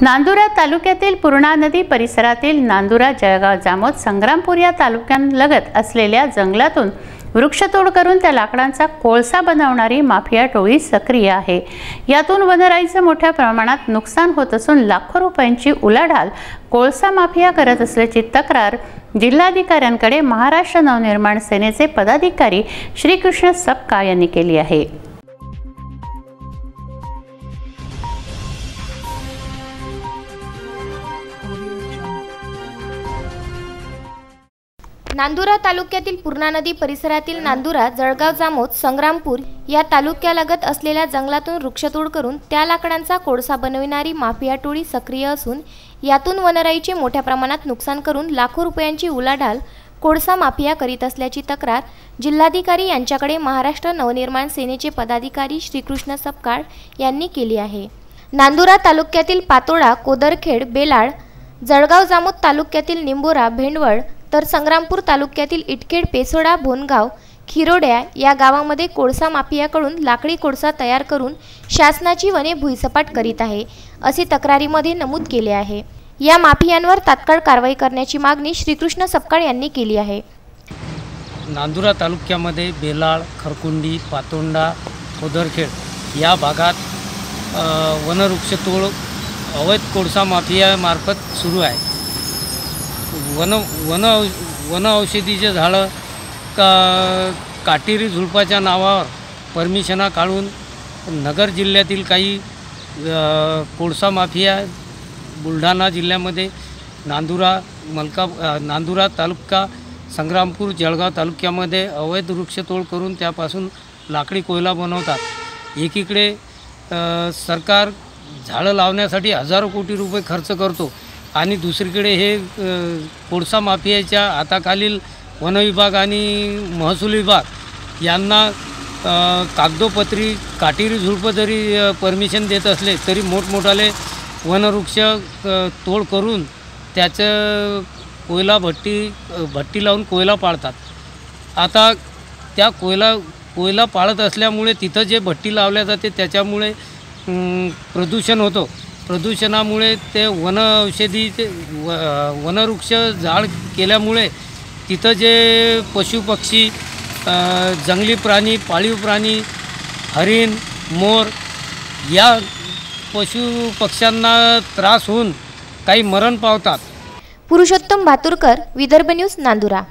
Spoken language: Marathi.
नांदुरा तालुक्यातील पूर्णा नदी परिसरातील नांदुरा, जळगाव, जामोद, संग्रामपूर या तालुक्यांलगत असलेल्या जंगलातून वृक्षतोड करून त्या लाकडांचा कोळसा बनवणारी माफिया टोळी सक्रिय आहे। यातून वनराईचे मोठ्या प्रमाणात नुकसान होत असून लाखो रुपयांची उलाढाल कोळसा माफिया करत असल्याची तक्रार जिल्हाधिकाऱ्यांकडे महाराष्ट्र नवनिर्माण सेनेचे पदाधिकारी श्रीकृष्ण सपकाळ यांनी केली आहे। नांदुरा तालुक्यातील पूर्णा नदी परिसरातील नांदुरा, जळगाव, जामोद, संग्रामपूर या तालुक्यालगत असलेल्या जंगलातून वृक्षतोड करून त्या लाकडांचा कोळसा बनविणारी माफिया टोळी सक्रिय असून यातून वनराईचे मोठ्या प्रमाणात नुकसान करून लाखो रुपयांची उलाढाल कोळसा माफिया करीत असल्याची तक्रार जिल्हाधिकारी यांच्याकडे महाराष्ट्र नवनिर्माण सेनेचे पदाधिकारी श्रीकृष्ण सपकाळ यांनी केली आहे। नांदुरा तालुक्यातील पातोडा, कोदरखेड, बेलाळ, जळगाव, जामोद तालुक्यातील निंबोरा, भेंडवळ तर संग्रामपूर तालुक्यातील इटखेड, पेसोडा, भोनगाव, खिरोड्या या गावांमध्ये कोळसा माफियाकडून लाकडी कोळसा तयार करून शासनाची वने भुईसपाट करीत आहे, असे तक्रारीमध्ये नमूद केले आहे। या माफियांवर तात्काळ कारवाई करण्याची मागणी श्रीकृष्ण सपकाळ यांनी केली आहे। नांदुरा तालुक्यामध्ये बेलाळ, खरकुंडी, पातोंडा, कोदरखेड या भागात वनवृक्षतोड अवैध कोळसा माफियामार्फत सुरू आहे। वन औषधीचे झाडं काटेरी झुडपाच्या नावावर परमिशना काढून नगर जिल्ह्यातील काही कोळसा माफिया बुलढाणा जिल्ह्यामध्ये नांदुरा तालुका, संग्रामपूर, जळगाव तालुक्यामध्ये अवैध वृक्षतोड करून त्यापासून लाकडी कोयला बनवतात। एकीकडे सरकार झाडं लावण्यासाठी हजारो कोटी रुपये खर्च करतो आणि दुसरीकडे हे कोळसा माफियाच्या हाताखालील वन विभाग आणि महसूल विभाग यांना कागदोपत्री काटेरी झुडपं जरी परमिशन देत असले तरी मोठमोठाले वनवृक्ष तोड करून त्याचं भट्टी लावून कोयला पाळतात। आता त्या कोयला पाळत असल्यामुळे तिथं जे भट्टी लावल्या जाते त्याच्यामुळे प्रदूषण होतं। प्रदूषणामुळे ते वनवृक्ष झाड केल्यामुळे तिथं जे पशुपक्षी, जंगली प्राणी, पाळीव प्राणी, हरिण, मोर या पशुपक्ष्यांना त्रास होऊन काही मरण पावतात। पुरुषोत्तम भातुरकर, विदर्भ न्यूज, नांदुरा।